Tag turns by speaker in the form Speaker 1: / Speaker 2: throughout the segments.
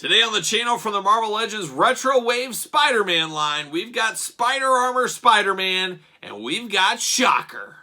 Speaker 1: Today on the channel from the Marvel Legends Retro Wave Spider-Man line, we've got Spider Armor Spider-Man, and we've got Shocker.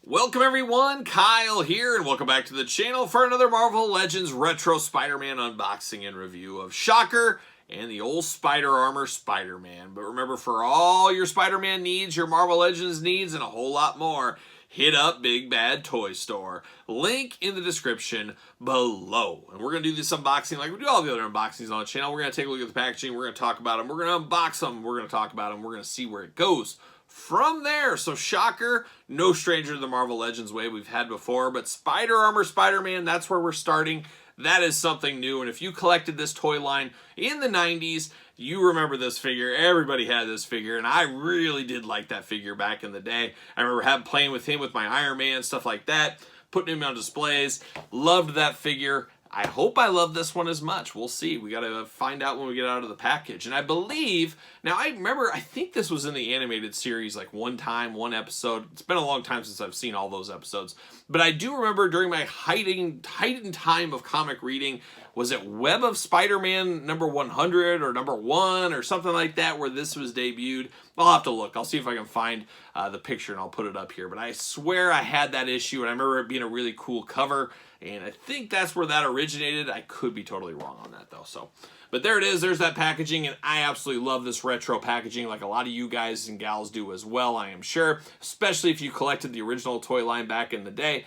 Speaker 1: Welcome everyone, Kyle here, and welcome back to the channel for another Marvel Legends Retro Spider-Man unboxing and review of Shocker and the old Spider Armor Spider-Man. But remember, for all your Spider-Man needs, your Marvel Legends needs, and a whole lot more, hit up Big Bad Toy Store. Link in the description below. And we're going to do this unboxing like we do all the other unboxings on the channel. We're going to take a look at the packaging, we're going to talk about them, we're going to unbox them, we're going to talk about them, we're going to see where it goes from there. So Shocker, no stranger to the Marvel Legends way we've had before, but Spider Armor Spider-Man, that's where we're starting. That is something new, and if you collected this toy line in the 90s, you remember this figure. Everybody had this figure, and I really did like that figure back in the day. I remember playing with him with my Iron Man, stuff like that, putting him on displays. Loved that figure. I hope I love this one as much. We'll see. We got to find out when we get out of the package. And I believe, now I remember, I think this was in the animated series like one time, one episode. It's been a long time since I've seen all those episodes. But I do remember during my heightened time of comic reading, was it Web of Spider-Man number 100 or number 1 or something like that where this was debuted? I'll have to look. I'll see if I can find the picture and I'll put it up here. But I swear I had that issue and I remember it being a really cool cover. And I think that's where that originated. I could be totally wrong on that though. But there it is. There's that packaging, and I absolutely love this retro packaging like a lot of you guys and gals do as well, I am sure. Especially if you collected the original toy line back in the day.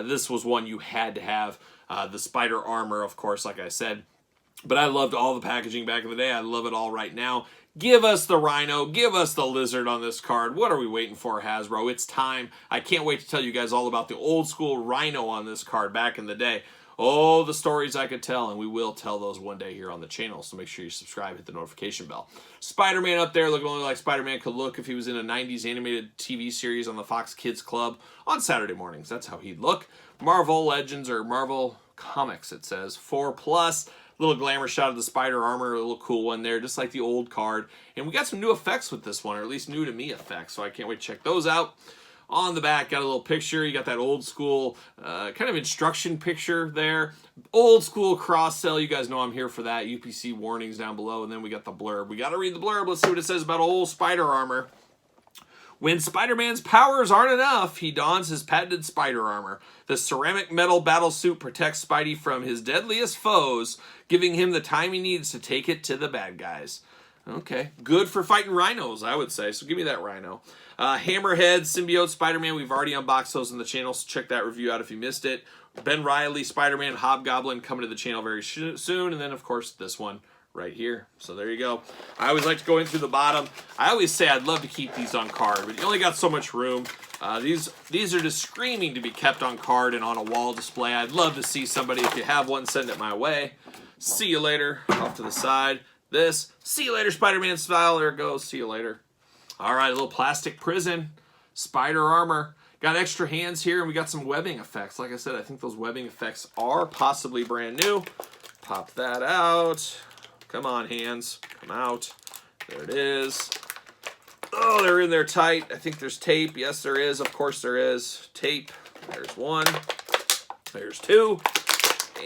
Speaker 1: This was one you had to have. The Spider Armor, of course, like I said. But I loved all the packaging back in the day. I love it all right now. Give us the Rhino. Give us the Lizard on this card. What are we waiting for, Hasbro? It's time. I can't wait to tell you guys all about the old school Rhino on this card back in the day. Oh, the stories I could tell, and we will tell those one day here on the channel, so make sure you subscribe, hit the notification bell. Spider-Man up there looking only like Spider-Man could look if he was in a 90s animated TV series on the Fox Kids Club on Saturday mornings. That's how he'd look. Marvel Legends, or Marvel Comics, it says, 4+. Little glamour shot of the Spider Armor, a little cool one there, just like the old card. And we got some new effects with this one, or at least new to me effects, so I can't wait to check those out. On the back, got a little picture. You got that old school kind of instruction picture there. Old school cross-sell. You guys know I'm here for that. UPC warnings down below. And then we got the blurb. We got to read the blurb. Let's see what it says about old Spider Armor. When Spider-Man's powers aren't enough, he dons his patented Spider Armor. The ceramic metal battlesuit protects Spidey from his deadliest foes, giving him the time he needs to take it to the bad guys. Okay, good for fighting rhinos, I would say, so give me that Rhino. Hammerhead, Symbiote, Spider-Man, we've already unboxed those on the channel, so check that review out if you missed it. Ben Reilly, Spider-Man, Hobgoblin coming to the channel very soon, and then, of course, this one right here. So there you go. I always like to go in through the bottom. I always say I'd love to keep these on card, but you only got so much room. These are just screaming to be kept on card and on a wall display. I'd love to see somebody, if you have one, send it my way. See you later. Off to the side. This. See you later, Spider-Man style. There it goes. See you later. All right, a little plastic prison. Spider Armor. Got extra hands here, and we got some webbing effects. Like I said, I think those webbing effects are possibly brand new. Pop that out. Come on, hands. Come out. There it is. Oh, they're in there tight. I think there's tape. Yes, there is. Of course there is. Tape. There's 1. There's 2.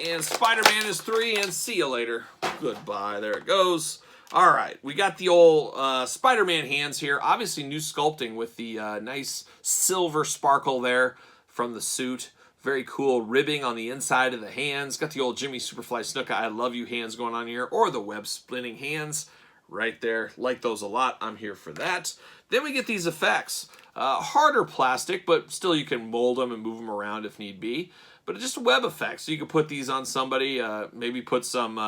Speaker 1: And Spider-Man is 3. And see you later. Goodbye. There it goes. All right. We got the old Spider-Man hands here. Obviously new sculpting with the nice silver sparkle there from the suit. Very cool ribbing on the inside of the hands. Got the old Jimmy Superfly Snuka I love you hands going on here. Or the web splitting hands right there. Like those a lot. I'm here for that. Then we get these effects. Harder plastic, but still you can mold them and move them around if need be. But just web effects. So you can put these on somebody. Maybe put some...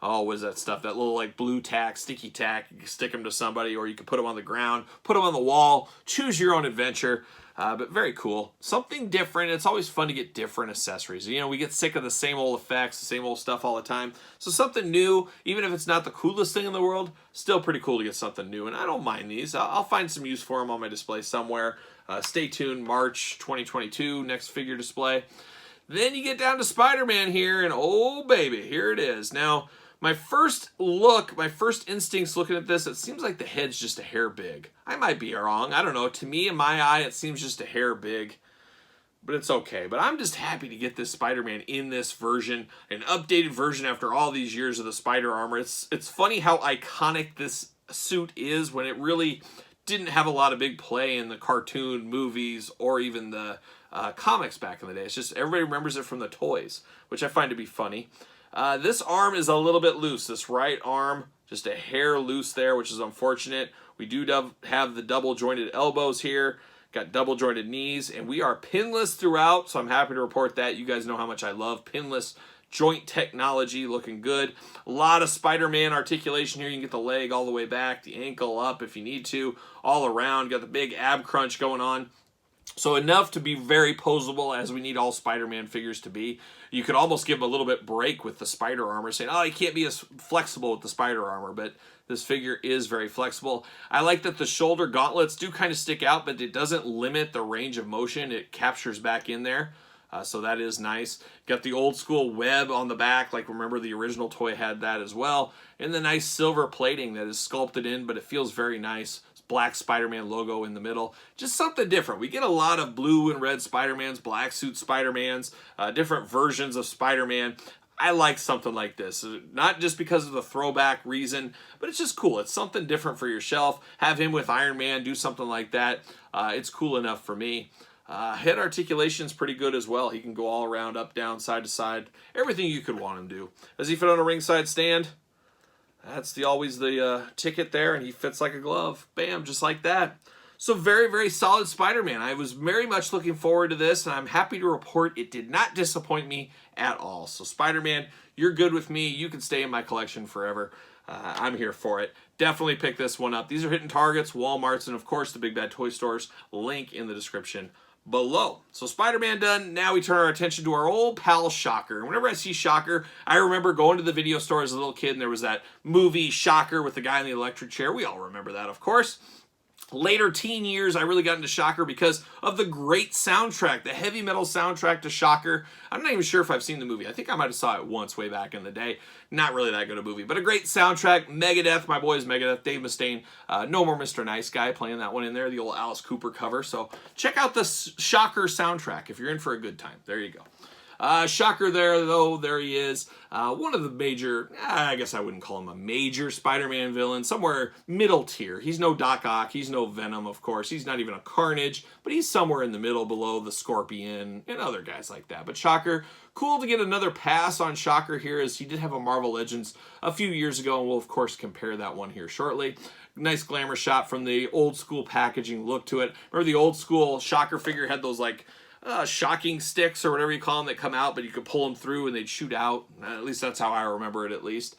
Speaker 1: oh, what is that stuff? That little like blue tack, sticky tack. You can stick them to somebody, or you can put them on the ground, put them on the wall. Choose your own adventure. But very cool. Something different. It's always fun to get different accessories. You know, we get sick of the same old effects, the same old stuff all the time. So something new, even if it's not the coolest thing in the world, still pretty cool to get something new. And I don't mind these. I'll find some use for them on my display somewhere. Stay tuned, March 2022, next figure display. Then you get down to Spider-Man here, and oh baby, here it is. Now, my first look, my first instincts looking at this, it seems like the head's just a hair big. I might be wrong. I don't know. To me, in my eye, it seems just a hair big. But it's okay. But I'm just happy to get this Spider-Man in this version, an updated version after all these years of the Spider Armor. It's funny how iconic this suit is when it really didn't have a lot of big play in the cartoon movies or even the comics back in the day. It's just everybody remembers it from the toys, which I find to be funny. This arm is a little bit loose. This right arm, just a hair loose there, which is unfortunate. We do have the double jointed elbows here. Got double jointed knees, and we are pinless throughout, so I'm happy to report that. You guys know how much I love pinless joint technology, looking good. A lot of Spider-Man articulation here. You can get the leg all the way back, the ankle up if you need to, all around. Got the big ab crunch going on. So enough to be very posable, as we need all Spider-Man figures to be. You could almost give him a little bit break with the Spider Armor, saying, oh, he can't be as flexible with the Spider Armor, but this figure is very flexible. I like that the shoulder gauntlets do kind of stick out, but it doesn't limit the range of motion. It captures back in there, so that is nice. Got the old school web on the back, like remember the original toy had that as well. And the nice silver plating that is sculpted in, but it feels very nice. Black Spider-Man logo in the middle. Just something different. We get a lot of blue and red Spider-Mans, black suit Spider-Mans, different versions of Spider-Man. I like something like this. Not just because of the throwback reason, but it's just cool. It's something different for your shelf. Have him with Iron Man, do something like that. It's cool enough for me. Head articulation is pretty good as well. He can go all around, up, down, side to side. Everything you could want him to do. Does he fit on a ringside stand? That's always the ticket there, and he fits like a glove. Bam, just like that. So very, very solid Spider-Man. I was very much looking forward to this, and I'm happy to report it did not disappoint me at all. So Spider-Man, you're good with me. You can stay in my collection forever. I'm here for it. Definitely pick this one up. These are hitting Targets, Walmarts, and of course the Big Bad Toy Stores. Link in the description below. So Spider-Man done. Now we turn our attention to our old pal Shocker. And whenever I see Shocker, I remember going to the video store as a little kid, and there was that movie Shocker with the guy in the electric chair. We all remember that, of course. Later teen years, I really got into Shocker because of the great soundtrack, the heavy metal soundtrack to Shocker. I'm not even sure if I've seen the movie. I think I might have saw it once way back in the day. Not really that good a movie, but a great soundtrack. Megadeth, my boys Megadeth, Dave Mustaine, No More Mr. Nice Guy playing that one in there, the old Alice Cooper cover. So check out the Shocker soundtrack if you're in for a good time. There you go. Shocker there, though, there he is. One of the major, I guess I wouldn't call him a major Spider-Man villain, somewhere middle tier. He's no Doc Ock, he's no Venom, of course. He's not even a Carnage, but he's somewhere in the middle below the Scorpion and other guys like that. But Shocker, cool to get another pass on Shocker here, as he did have a Marvel Legends a few years ago, and we'll, of course, compare that one here shortly. Nice glamour shot from the old school packaging look to it. Remember the old school Shocker figure had those, like, shocking sticks or whatever you call them that come out, but you could pull them through and they'd shoot out. At least that's how I remember it, at least.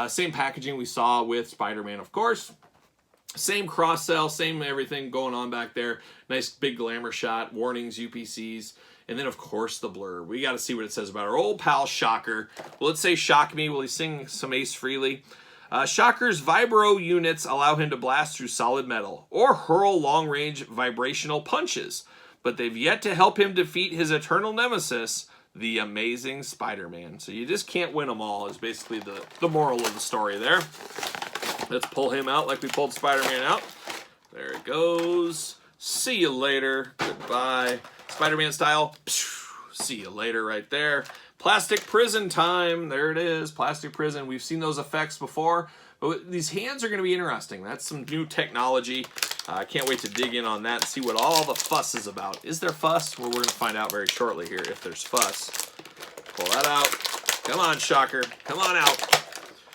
Speaker 1: Same packaging we saw with Spider-Man, of course. Same cross-sell, same everything going on back there. Nice big glamour shot, warnings, UPCs, and then, of course, the blurb. We got to see what it says about our old pal Shocker. Will it say shock me? Will he sing some Ace Frehley? Shocker's vibro units allow him to blast through solid metal or hurl long-range vibrational punches, but they've yet to help him defeat his eternal nemesis, the Amazing Spider-Man. So you just can't win them all, is basically the moral of the story there. Let's pull him out like we pulled Spider-Man out. There it goes. See you later. Goodbye. Spider-Man style. See you later right there. Plastic prison time. There it is. Plastic prison. We've seen those effects before, but these hands are going to be interesting. That's some new technology. I can't wait to dig in on that and see what all the fuss is about. Is there fuss? Well, we're going to find out very shortly here if there's fuss. Pull that out. Come on, Shocker. Come on out.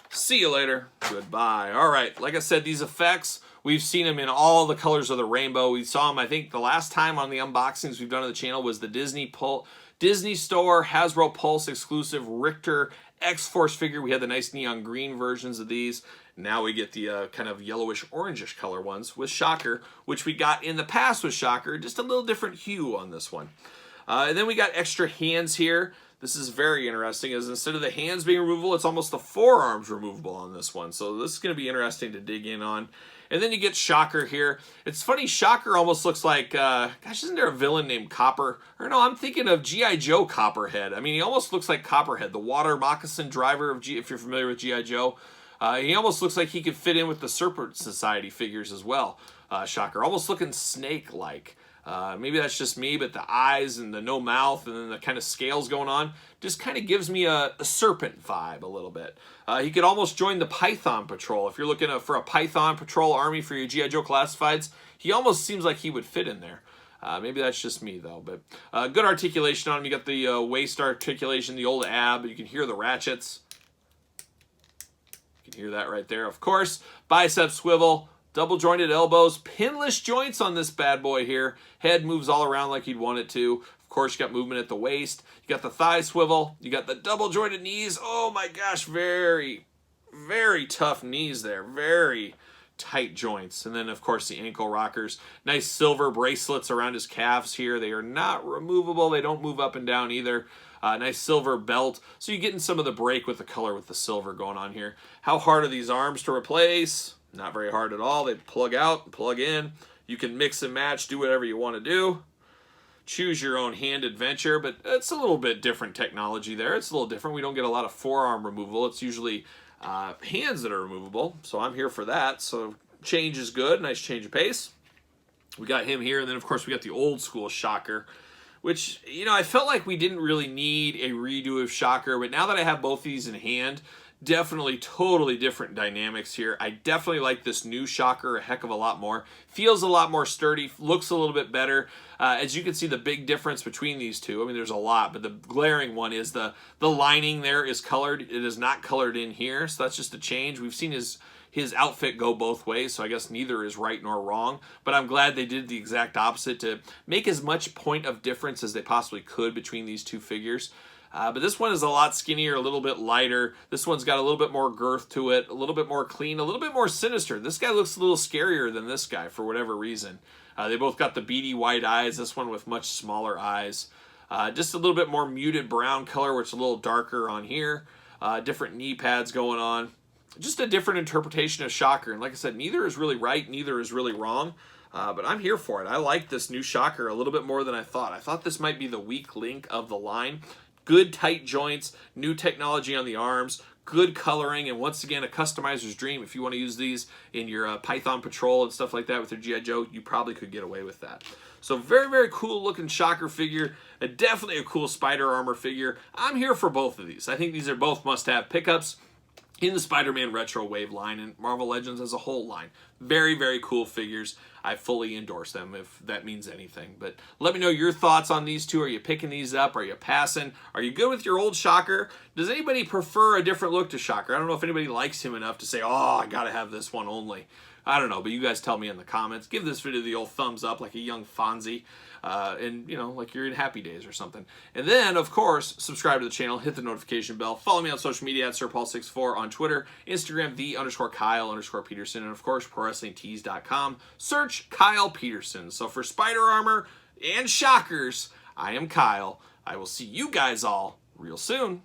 Speaker 1: See you later. Goodbye. All right. Like I said, these effects, we've seen them in all the colors of the rainbow. We saw them, I think, the last time on the unboxings we've done on the channel was the Disney Store Hasbro Pulse exclusive Richter X-Force figure. We had the nice neon green versions of these. Now we get the kind of yellowish orangish color ones with Shocker, which we got in the past with Shocker, just a little different hue on this one. And then we got extra hands here. This is very interesting, as instead of the hands being removable, it's almost the forearms removable on this one. So this is going to be interesting to dig in on. And then you get Shocker here. It's funny, Shocker almost looks like, gosh, isn't there a villain named Copper? Or no, I'm thinking of G.I. Joe Copperhead. I mean, he almost looks like Copperhead, the water moccasin driver of if you're familiar with G.I. Joe. He almost looks like he could fit in with the Serpent Society figures as well. Shocker, almost looking snake-like. Maybe that's just me, but the eyes and the no mouth and then the kind of scales going on just kind of gives me a serpent vibe a little bit. He could almost join the Python Patrol. If you're looking for a Python Patrol army for your G.I. Joe Classifieds, he almost seems like he would fit in there. Maybe that's just me, though. But good articulation on him. You got the waist articulation, the old ab. You can hear the ratchets. You can hear that right there. Of course, bicep swivel. Double jointed elbows, pinless joints on this bad boy here. Head moves all around like you'd want it to. Of course, you got movement at the waist. You got the thigh swivel. You got the double jointed knees. Oh my gosh, very, very tough knees there. Very tight joints. And then, of course, the ankle rockers. Nice silver bracelets around his calves here. They are not removable. They don't move up and down either. Nice silver belt. So you're getting some of the break with the color with the silver going on here. How hard are these arms to replace? Not very hard at all. They plug out, plug in. You can mix and match, do whatever you want to do. Choose your own hand adventure, but it's a little bit different technology there. It's a little different. We don't get a lot of forearm removal. It's usually hands that are removable, so I'm here for that. So change is good. Nice change of pace. We got him here, and then, of course, we got the old school Shocker, which, you know, I felt like we didn't really need a redo of Shocker, but now that I have both these in hand, definitely totally different dynamics here. I definitely like this new Shocker a heck of a lot more. Feels a lot more sturdy, looks a little bit better. As you can see, the big difference between these two, I mean, there's a lot, but the glaring one is the lining there is colored. It is not colored in here, so that's just a change. We've seen his outfit go both ways, so I guess neither is right nor wrong, but I'm glad they did the exact opposite to make as much point of difference as they possibly could between these two figures. But this one is a lot skinnier, a little bit lighter. This one's got a little bit more girth to it, a little bit more clean, a little bit more sinister. This guy looks a little scarier than this guy for whatever reason. They both got the beady white eyes, this one with much smaller eyes. Just a little bit more muted brown color, which is a little darker on here. Different knee pads going on. Just a different interpretation of Shocker. And like I said, neither is really right, neither is really wrong. But I'm here for it. I like this new Shocker a little bit more than I thought. I thought this might be the weak link of the line. Good tight joints, new technology on the arms, good coloring, and once again, a customizer's dream. If you want to use these in your Python Patrol and stuff like that with your G.I. Joe, you probably could get away with that. So very, very cool looking Shocker figure. Definitely a cool Spider Armor figure. I'm here for both of these. I think these are both must-have pickups in the Spider-Man Retro Wave line and Marvel Legends as a whole line. Very, very cool figures. I fully endorse them if that means anything. But let me know your thoughts on these two. Are you picking these up? Are you passing? Are you good with your old Shocker? Does anybody prefer a different look to Shocker? I don't know if anybody likes him enough to say, oh, I gotta have this one only. I don't know, but you guys tell me in the comments. Give this video the old thumbs up like a young Fonzie. And, you know, like you're in Happy Days or something. And then, of course, subscribe to the channel, hit the notification bell, follow me on social media at SirPaul64 on Twitter, Instagram, _Kyle_Peterson, and, of course, ProWrestlingTees.com. Search Kyle Peterson. So for Spider Armor and Shockers, I am Kyle. I will see you guys all real soon.